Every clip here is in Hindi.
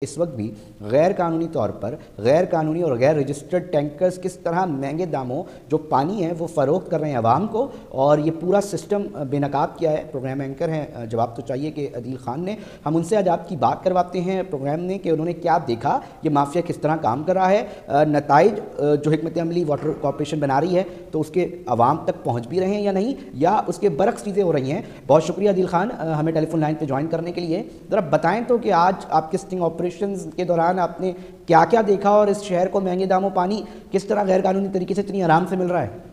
इस वक्त भी गैर कानूनी तौर पर गैर कानूनी और गैर रजिस्टर्ड टैंकर्स किस तरह महंगे दामों जो पानी है वो फ़रोख्त कर रहे हैं आवाम को, और ये पूरा सिस्टम बेनकाब किया है। प्रोग्राम एंकर हैं जवाब तो चाहिए कि अदील ख़ान ने, हम उनसे आज आपकी बात करवाते हैं प्रोग्राम ने कि उन्होंने क्या देखा, ये माफिया किस तरह काम कर रहा है, नताइज जो हिकमत अमली वाटर कॉरपोरेशन बना रही है तो उसके आवाम तक पहुँच भी रहे हैं या नहीं, या उसके बरक्स चीज़ें हो रही हैं। बहुत शुक्रिया अदील ख़ान हमें टेलीफोन लाइन पर ज्वाइन करने के लिए। ज़रा बताएँ तो कि आज आपके स्टिंग ऑपरेशन के दौरान आपने क्या क्या देखा और इस शहर को महंगे दामों पानी किस तरह गैर कानूनी तरीके से इतनी आराम से मिल रहा है?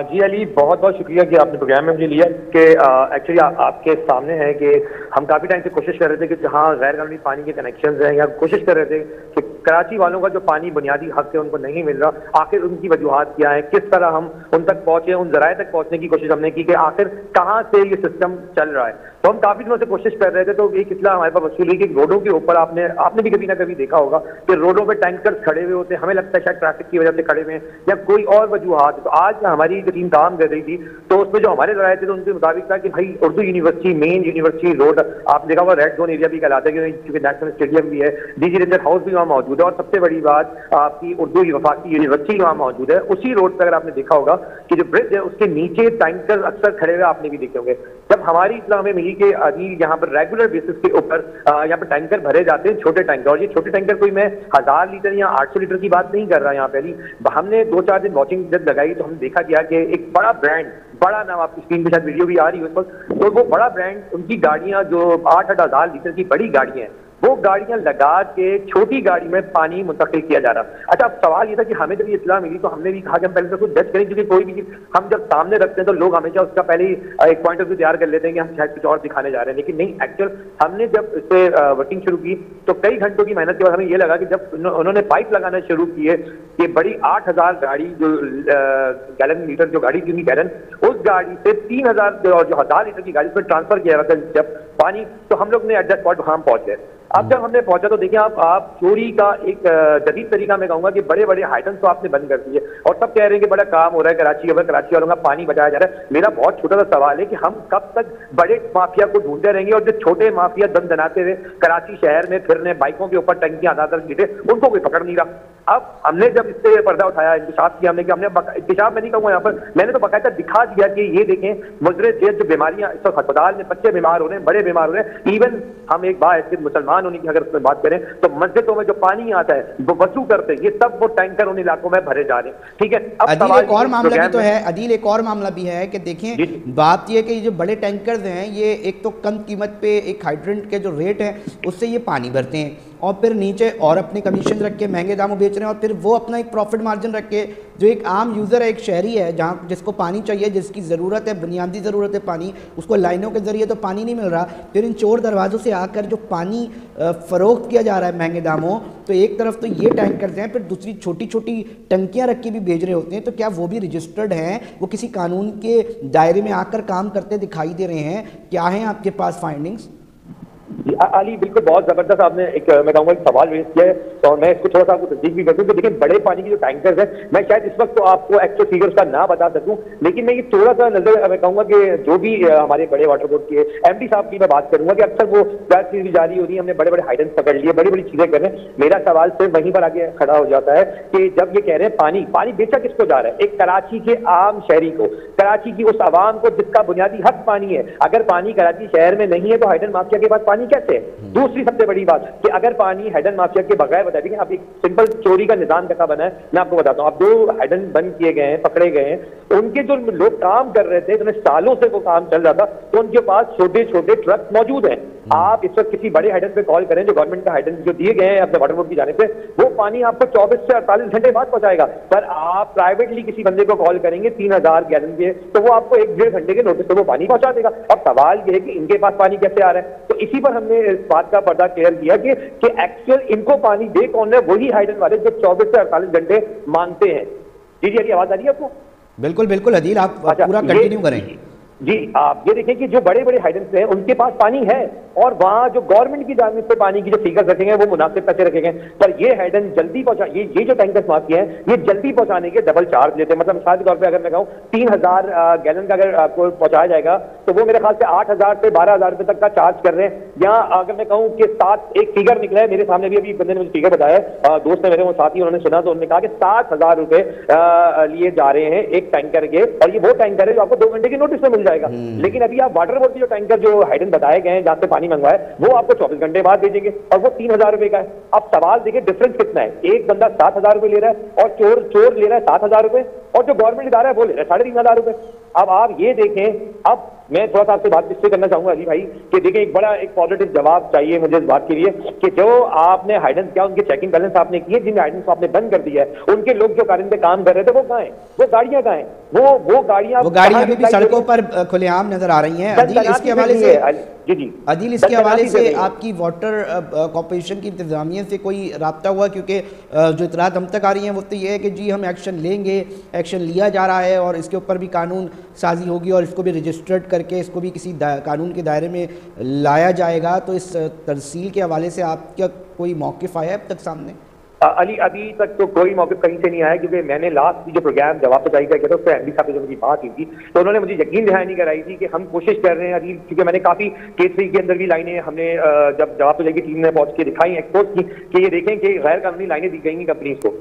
जी अली, बहुत बहुत शुक्रिया कि आपने प्रोग्राम में मुझे लिया कि एक्चुअली आपके सामने है कि हम काफ़ी टाइम से कोशिश कर रहे थे कि जहाँ गैर कानूनी पानी के कनेक्शंस हैं, या कोशिश कर रहे थे कि कराची वालों का जो पानी बुनियादी हक से उनको नहीं मिल रहा, आखिर उनकी वजूहात क्या है, किस तरह हम उन तक पहुँचे, उन जराए तक पहुँचने की कोशिश हमने की कि आखिर कहाँ से ये सिस्टम चल रहा है। तो हम काफ़ी दिनों से कोशिश कर रहे थे। तो एक इतला हमारे पास वसूल हुई कि रोडों के ऊपर आपने भी कभी ना कभी देखा होगा कि रोडों पर टैंकर्स खड़े हुए होते हैं, हमें लगता है शायद ट्रैफिक की वजह से खड़े हुए हैं या कोई और वजूहात। तो आज हमारी जो टीम काम कर रही थी तो उसमें जो हमारे जराए थे तो उनके मुताबिक था कि भाई Urdu university, main university road, आपने देखा हुआ रेड जोन एरिया भी कहलाता है क्योंकि नेशनल स्टेडियम भी है, डीजी रेंजर हाउस भी वहाँ मौजूद है, और सबसे बड़ी बात आपकी उर्दू वफाकी यूनिवर्सिटी वहाँ मौजूद है। उसी रोड पर अगर आपने देखा होगा कि जो ब्रिज है उसके नीचे टैंकर अक्सर खड़े हुए आपने भी देखे होंगे। जब हमारी इतना हमें मिली कि अभी यहाँ पर रेगुलर बेसिस के ऊपर यहाँ पर टैंकर भरे जाते हैं, छोटे टैंकर, और ये छोटे टैंकर कोई मैं 1000 लीटर या 800 लीटर की बात नहीं कर रहा यहाँ पहली। हमने 2-4 दिन वॉचिंग जब लगाई तो हमने देखा गया कि एक बड़ा ब्रांड, बड़ा नाम, आपकी स्क्रीन पे शायद वीडियो भी आ रही है उस वक्त, तो वो बड़ा ब्रांड, उनकी गाड़ियां जो 8-8 हज़ार लीटर की बड़ी गाड़ियां हैं, वो गाड़ियां लगा के छोटी गाड़ी में पानी मुंतकिल किया जा रहा। अच्छा, अब सवाल ये था कि हमें जब ये इत्तला मिली तो हमने भी कहा कि हम पहले तो कुछ जज करें, क्योंकि कोई भी चीज हम जब सामने रखते हैं तो लोग हमेशा उसका पहले ही एक पॉइंट ऑफ व्यू तैयार कर लेते हैं कि हम शायद कुछ और दिखाने जा रहे हैं, लेकिन नहीं, एक्चुअल हमने जब इससे वर्किंग शुरू की तो कई घंटों की मेहनत के बाद हमें ये लगा कि जब उन्होंने पाइप लगाना शुरू किए कि बड़ी 8000 गाड़ी जो गैलन लीटर जो गाड़ी थी उनकी गैलन, उस गाड़ी से 3000 जो 1000 लीटर की गाड़ी पर ट्रांसफर किया रहा था जब पानी, तो हम लोग ने एट दैट स्पॉट हम पहुंच गए। अब जब हमने पहुंचा तो देखिए आप चोरी का एक जदीद तरीका मैं कहूंगा कि बड़े बड़े हाइटेंस तो आपने बंद कर दिए और सब कह रहे हैं कि बड़ा काम हो रहा है कराची वालों का पानी बचाया जा रहा है। मेरा बहुत छोटा सा सवाल है कि हम कब तक बड़े माफिया को ढूंढते रहेंगे और जो छोटे माफिया दम दनाते हुए कराची शहर में फिरने, बाइकों के ऊपर टंकियां आधार गिटे, उनको कोई पकड़ नहीं रहा। अब हमने जब इससे पर्दा उठाया, इंकशाफ किया हमने कि हमने इंकशाफ में नहीं कहूंगा यहाँ पर, मैंने तो बाकायदा दिखा दिया कि ये देखें मुजरे सेहत जो बीमारियां इस वक्त अस्पताल में, बच्चे बीमार हो रहे हैं, बड़े बीमार हो रहे हैं। इवन हम एक बात मुसलमान होने की अगर उसमें बात करें तो मस्जिदों में जो पानी आता है वो वसूल करते हैं, ये सब वो टैंकर उन इलाकों में भरे जा रहे हैं। ठीक है, अब अदील एक और मामला भी तो है, अदील एक और मामला भी है कि देखें बात ये कि जो बड़े टैंकर्स हैं ये एक तो कम कीमत पे एक हाइड्रेंट के जो रेट है उससे ये पानी भरते हैं और फिर नीचे और अपने कमीशन रख के महंगे दामों बेच रहे हैं, और फिर वो अपना एक प्रॉफिट मार्जिन रख के जो एक आम यूज़र है, एक शहरी है जहाँ जिसको पानी चाहिए, जिसकी ज़रूरत है, बुनियादी ज़रूरत है पानी, उसको लाइनों के ज़रिए तो पानी नहीं मिल रहा, फिर इन चोर दरवाज़ों से आकर जो पानी फ़रोख्त किया जा रहा है महंगे दामों, तो एक तरफ तो ये टैंकर्स हैं, फिर दूसरी छोटी छोटी टंकियाँ रख के भी बेच रहे होते हैं। तो क्या वो भी रजिस्टर्ड हैं, वो किसी कानून के दायरे में आकर काम करते दिखाई दे रहे हैं? क्या हैं आपके पास फाइंडिंग्स? अली बिल्कुल बहुत जबरदस्त आपने एक मैं कहूँगा एक सवाल रेज किया है और मैं इसको थोड़ा सा आपको तस्दीक भी कर दूँ कि देखिए बड़े पानी के जो टैंकर्स हैं, मैं शायद इस वक्त तो आपको एक्चुअल फिगर्स का ना बता सकूँ, लेकिन मैं ये थोड़ा सा नजर मैं कहूँगा कि जो भी हमारे बड़े वाटर बोर्ड के एमडी साहब की मैं बात करूँगा कि अक्सर वो क्या चीज़ भी जारी हो रही है, हमने बड़े बड़े हाइडेंस पकड़ लिए, बड़ी बड़ी चीजें कर रहे हैं। मेरा सवाल सिर्फ वहीं पर आगे खड़ा हो जाता है कि जब ये कह रहे हैं पानी पानी बेचा किसको जा रहा है? एक कराची के आम शहरी को, कराची की उस आवाम को जिसका बुनियादी हक पानी है। अगर पानी कराची शहर में नहीं है तो हाइडन माफिया के पास पानी कैसे है? दूसरी सबसे बड़ी बात कि अगर पानी हाइडन माफिया के बगैर, बता देंगे आप एक सिंपल चोरी का निजाम कैसा बना है मैं आपको बताता हूँ। आप 2 हाइडन बंद किए गए हैं, पकड़े गए हैं, उनके जो लोग काम कर रहे थे, जिन्हें सालों से वो काम चल रहा था, तो उनके पास छोटे छोटे ट्रक मौजूद हैं। आप इस वक्त किसी बड़े हाइडन पे कॉल करें, जो गवर्नमेंट का हाइडन जो दिए गए हैं अपने वाटर बोर्ड की जाने से, वो पानी आपको 24 से 48 घंटे बाद पहुंचाएगा। पर आप प्राइवेटली किसी बंदे को कॉल करेंगे 3000 गैलन के, तो वो आपको 1-1.5 घंटे के नोटिस पे वो पानी पहुंचा देगा। अब सवाल ये है कि इनके पास पानी कैसे आ रहा है? तो इसी पर हमने इस बात का पर्दा क्लियर किया कि एक्चुअल इनको पानी दे कौन है? वही हाइडन वाले जो 24 से 48 घंटे मांगते हैं। जी जी, आवाज आ रही है आपको? बिल्कुल बिल्कुल अदील, आप पूरा कंटिन्यू करें। जी, आप ये देखें कि जो बड़े बड़े हाइडेंस हैं उनके पास पानी है और वहाँ जो गवर्नमेंट की जानिब से पानी की जो फिगर्स रखेंगे वो मुनासिब पैसे रखेंगे, पर ये हाइडेंस जल्दी पहुंचा, ये जो टैंकर्स माफिया हैं ये जल्दी पहुंचाने के डबल चार्ज लेते हैं। मतलब मिसाल के तौर पे अगर मैं कहूँ 3000 गैलन का अगर आपको पहुंचाया जाएगा तो वो मेरे ख्याल से 8000 से 12000 रुपए तक का चार्ज कर रहे हैं। या अगर मैं कहूँ कि 7 एक फिगर निकला है मेरे सामने भी, अभी बंदे ने मुझे फिगर बताया, दोस्त है मेरे वो साथी, उन्होंने सुना तो उन्होंने कहा कि 7000 रुपए लिए जा रहे हैं एक टैंकर के, और ये वो टैंकर है जो आपको 2 घंटे की नोटिस में मिल जाएगा। लेकिन अभी आप वाटर बोर्ड के जो टैंकर जो हाइडन बताए गए हैं जहां से पानी मंगवाए वो आपको 24 घंटे बाद भेजेंगे और वो 3000 रुपए का है। अब सवाल देखिए डिफरेंस कितना है, एक बंदा 7000 रुपए ले रहा है और चोर ले रहा है 7000 रुपए, और जो गवर्नमेंट इदारा है वो ले रहा है 3500 रुपए। अब आप ये देखें, अब मैं थोड़ा सा आपसे बात इससे करना चाहूंगा अली भाई कि देखिए एक बड़ा एक पॉजिटिव जवाब चाहिए मुझे इस बात के लिए कि जो आपने हाइडेंस किया उनके चेकिंग बैलेंस आपने किए, जिन हाइडेंस आपने बंद कर दिया है उनके लोग जो कारिंदे काम कर रहे थे वो कहाँ हैं, वो गाड़ियां कहाँ हैं, वो गाड़ियां भी सड़कों पर खुलेआम नजर आ रही हैं। अदील, इसके हवाले से अदील, इसके हवाले से आपकी वाटर कॉर्पोरेशन की इंतजामिया से कोई राब्ता हुआ? क्योंकि जो इतलात हम तक आ रही हैं वो तो ये है कि जी हम एक्शन लेंगे, एक्शन लिया जा रहा है और इसके ऊपर भी कानून साजी होगी और इसको भी रजिस्टर्ड करके इसको भी किसी कानून के दायरे में लाया जाएगा। तो इस तरसील के हवाले से आपका कोई मौक़िफ़ आया अब तक सामने? अली अभी तक तो कोई मौके कहीं से नहीं आया, क्योंकि मैंने लास्ट जो प्रोग्राम जवाब तो किया था उससे एमडी साहब से मेरी बात हुई थी तो उन्होंने मुझे यकीन दहानी कराई थी कि हम कोशिश कर रहे हैं अली, क्योंकि मैंने काफी केसरी के अंदर भी लाइनें हमने जब जवाब तो की टीम ने पहुंच के दिखाई, एक्सपोज की कि ये देखें कि गैर कानूनी लाइनें दी गई कंपनीज को।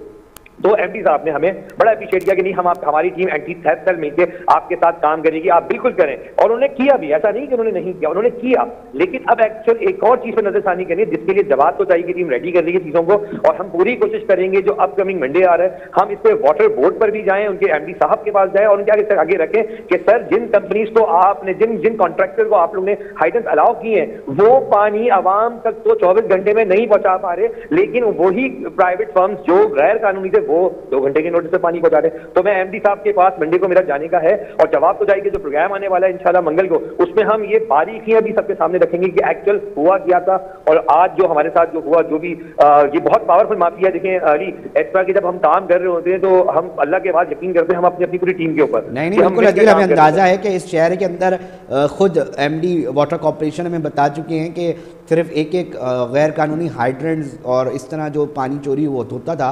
तो एमडी साहब ने हमें बड़ा अप्रिशिएट किया कि नहीं हम हमारी टीम एंटी थेफ्ट सेल मिलकर आपके साथ काम करेगी, आप बिल्कुल करें, और उन्होंने किया भी, ऐसा नहीं कि उन्होंने नहीं किया, उन्होंने किया। लेकिन अब एक्चुअल एक और चीज पर नजरसानी करनी है जिसके लिए जवाब तो चाहिए कि टीम रेडी कर रही है चीजों को, और हम पूरी कोशिश करेंगे जो अपकमिंग मंडे आ रहा है हम इस पे वाटर बोर्ड पर भी जाएं, उनके एमडी साहब के पास जाएं और उनके आगे रखें कि सर जिन कंपनीज को आपने जिन कॉन्ट्रैक्टर को आप लोग ने हाइडेंस अलाउ किए हैं वो पानी आवाम तक तो 24 घंटे में नहीं पहुंचा पा रहे, लेकिन वही प्राइवेट फर्म्स जो गैर कानूनी थे वो 2 घंटे के नोटिस से पानी पहुंचा रहे। तो मैं एमडी साहब के पास मंडे को मेरा जाने का है और जवाब तो जाएगी जो प्रोग्राम आने वाला है इंशाल्लाह मंगल को, उसमें हम ये बारीकियां भी सबके सामने रखेंगे कि एक्चुअल हुआ क्या था और आज जो हमारे साथ जो हुआ, जो भी ये बहुत पावरफुल माफिया। देखें अली, इस तरह की जब हम काम कर रहे होते हैं तो हम अल्लाह के बाद यकीन करते हैं, हम अपनी पूरी टीम के ऊपर नहीं बिल्कुल अदील, हमें अंदाजा है कि इस शहर के अंदर खुद एमडी वाटर कॉर्पोरेशन हमें बता चुके हैं कि सिर्फ एक गैर कानूनी हाइड्रेंट्स और इस तरह जो पानी चोरी होता था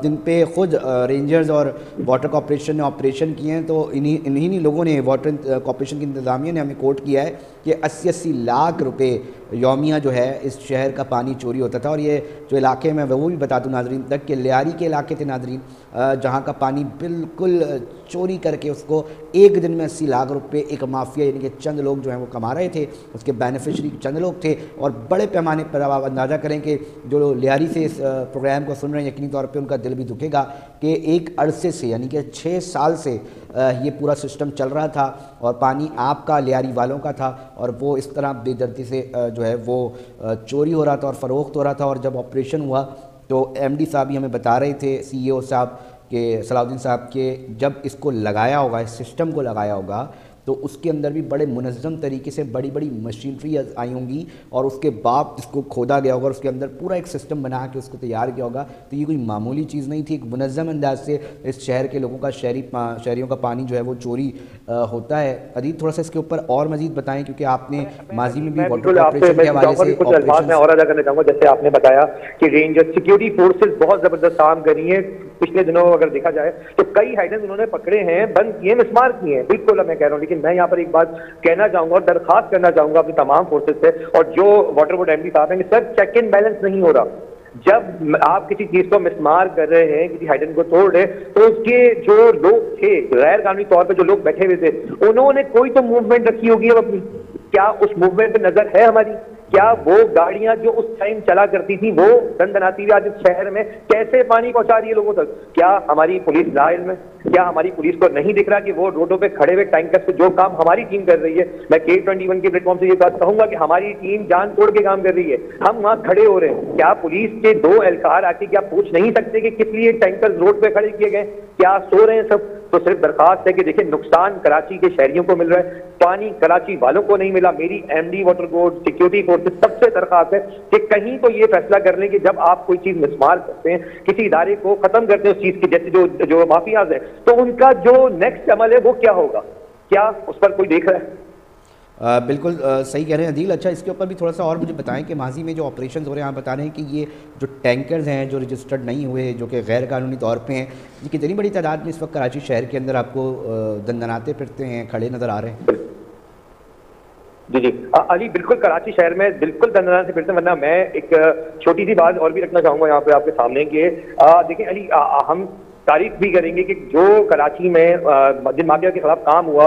जिन पे खुद रेंजर्स और वाटर कॉर्पोरेशन ने ऑपरेशन किए हैं, तो इन्हीं लोगों ने, वाटर कॉर्पोरेशन की इंतज़ामिया ने हमें कोट किया है कि 80-80 लाख रुपए यौमिया जो है इस शहर का पानी चोरी होता था। और ये जो इलाके में वो भी बता दूँ नाजरीन तक कि लियारी के इलाके थे नाजरीन, जहाँ का पानी बिल्कुल चोरी करके उसको एक दिन में 80 लाख रुपए एक माफिया यानी कि चंद लोग जो हैं वो कमा रहे थे, उसके बेनिफिशरी चंद लोग थे। और बड़े पैमाने पर आप अंदाज़ा करें कि जो लियारी से इस प्रोग्राम को सुन रहे हैं यकीनी तौर पर उनका दिल भी दुखेगा कि एक अरसे से यानी कि 6 साल से ये पूरा सिस्टम चल रहा था और पानी आपका लियारी वालों का था और वो इस तरह बेदर्दी से जो है वो चोरी हो रहा था और फ़रोख्त हो रहा था। और जब ऑपरेशन हुआ तो एमडी साहब ही हमें बता रहे थे, सीईओ साहब के सलाउद्दीन साहब के, जब इसको लगाया होगा, इस सिस्टम को लगाया होगा तो उसके अंदर भी बड़े मुनज़्ज़म तरीके से बड़ी बड़ी मशीनरी आई होंगी और उसके बाद इसको खोदा गया होगा और उसके अंदर पूरा एक सिस्टम बना के उसको तैयार किया होगा। तो ये कोई मामूली चीज़ नहीं थी, एक मुनज़्ज़म अंदाज से इस शहर के लोगों का शहरियों का पानी जो है वो चोरी होता है। अदील, थोड़ा सा इसके ऊपर और मजीद बताएं क्योंकि आपने माजी में भी वाटर कॉर्पोरेशन के हवाले से कुछ अल्फाज मैं और अदा करना चाहूँगा। जैसे आपने बताया कि रेंजर सिक्योरिटी फोर्सेज बहुत ज़बरदस्त काम कर रही है पिछले दिनों, अगर देखा जाए तो कई हाइडेंस उन्होंने पकड़े हैं, बंद किए, मिसमार किए हैं, बिल्कुल मैं कह रहा हूँ। लेकिन मैं यहाँ पर एक बात कहना चाहूंगा और दरखास्त करना चाहूंगा अपनी तमाम फोर्सेज से और जो वाटर बोर्ड एमडी साहब हैं कि सर चेक एंड बैलेंस नहीं हो रहा। जब आप किसी चीज को मिसमार कर रहे हैं, किसी हाइडेंस को तोड़ रहे हैं, तो उसके जो लोग थे गैर कानूनी तौर पर जो लोग बैठे हुए थे उन्होंने कोई तो मूवमेंट रखी होगी अब अपनी, क्या उस मूवमेंट पे नजर है हमारी? क्या वो गाड़ियां जो उस टाइम चला करती थी वो दनदनाती हुई आज इस शहर में कैसे पानी पहुंचा रही है लोगों तक? क्या हमारी पुलिस लाइल में, क्या हमारी पुलिस को नहीं दिख रहा कि वो रोडों पे खड़े हुए टैंकर्स पे जो काम हमारी टीम कर रही है, मैं K21 के प्लेटफॉर्म से ये बात कहूंगा कि हमारी टीम जान तोड़ के काम कर रही है, हम वहां खड़े हो रहे हैं। क्या पुलिस के 2 एहलकार आके क्या पूछ नहीं सकते कि किस लिए टैंकर्स रोड पे खड़े किए गए? क्या सो रहे हैं सब? तो सिर्फ दरखास्त है कि देखिए नुकसान कराची के शहरियों को मिल रहा है, पानी कराची वालों को नहीं मिला। मेरी MD water board security forces सबसे दरखास्त है कि कहीं तो ये फैसला कर लें कि जब आप कोई चीज मिसमार करते हैं, किसी इदारे को खत्म करते हैं उस चीज की, जैसे जो माफियाज है, तो उनका जो नेक्स्ट अमल है वो क्या होगा? क्या उस पर कोई देख रहा है? बिल्कुल सही कह रहे हैं अदील। अच्छा, इसके ऊपर भी थोड़ा सा और मुझे बताएं कि माजी में जो ऑपरेशन हो रहे हैं, आप बता रहे हैं कि ये जो टैंकर्स हैं जो रजिस्टर्ड नहीं हुए, जो कि गैर कानूनी तौर पे हैं, ये कितनी बड़ी तादाद में इस वक्त कराची शहर के अंदर आपको दंदनाते फिरते हैं, खड़े नज़र आ रहे हैं? जी जी अली, बिल्कुल कराची शहर में बिल्कुल दंदनाते फिरते हैं। वरना मैं एक छोटी सी बात और भी रखना चाहूँगा यहाँ पे आपके सामने कि देखिए अली, हम तारीफ भी करेंगे कि जो कराची में जिन माफिया के खिलाफ काम हुआ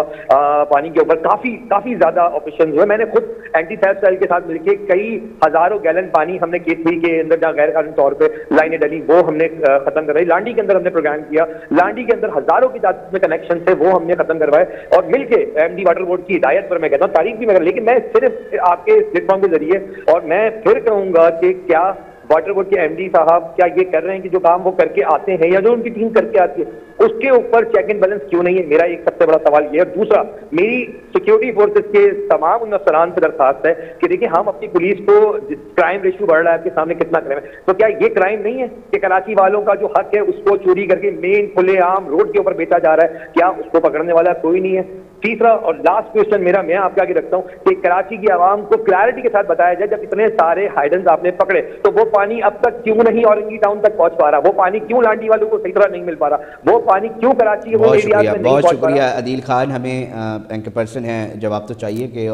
पानी के ऊपर, काफी ज्यादा ऑपरेशन हुए। मैंने खुद एंटी थेफ्ट सेल के साथ मिलकर कई हजारों गैलन पानी हमने केथरी के अंदर जहाँ गैर कानूनी तौर पर लाइनें डली वो हमने खत्म करवाई। लांडी के अंदर हमने प्रोग्राम किया, लांडी के अंदर हजारों की तादाद में कनेक्शन थे वो हमने खत्म करवाए, और मिलकर एमडी वाटर बोर्ड की हिदायत पर मैं कहता हूँ तारीफ भी मैं, लेकिन मैं सिर्फ आपके प्लेटफॉर्म के जरिए, और मैं फिर कहूंगा कि क्या वाटर बोर्ड के एमडी साहब क्या ये कर रहे हैं कि जो काम वो करके आते हैं या जो उनकी टीम करके आती है उसके ऊपर चेक एंड बैलेंस क्यों नहीं है? मेरा एक सबसे बड़ा सवाल ये है। और दूसरा, मेरी सिक्योरिटी फोर्सेस के तमाम उन अफसरान से दरखास्त है कि देखिए, हम अपनी पुलिस को, क्राइम रेशियो बढ़ रहा है आपके सामने, कितना क्राइम है, तो क्या ये क्राइम नहीं है कि कराची वालों का जो हक है उसको चोरी करके मेन खुलेआम रोड के ऊपर बेचा जा रहा है? क्या उसको पकड़ने वाला कोई नहीं है? तीसरा और लास्ट क्वेश्चन मेरा, मैं आपके आगे रखता हूं कि कराची की आवाम को क्लैरिटी के साथ बताया जाए, जब इतने सारे हाइडेंस आपने पकड़े तो वो पानी अब तक क्यों नहीं औरंगी टाउन तक पहुंच पा रहा? वो पानी क्यों लांडी वालों को सही तरह नहीं मिल पा रहा? वो पानी क्यों कराची के वो एरिया में नहीं पहुंच पा रहा? बहुत शुक्रिया अदील खान, हमें एंकर पर्सन है, जवाब तो चाहिए कि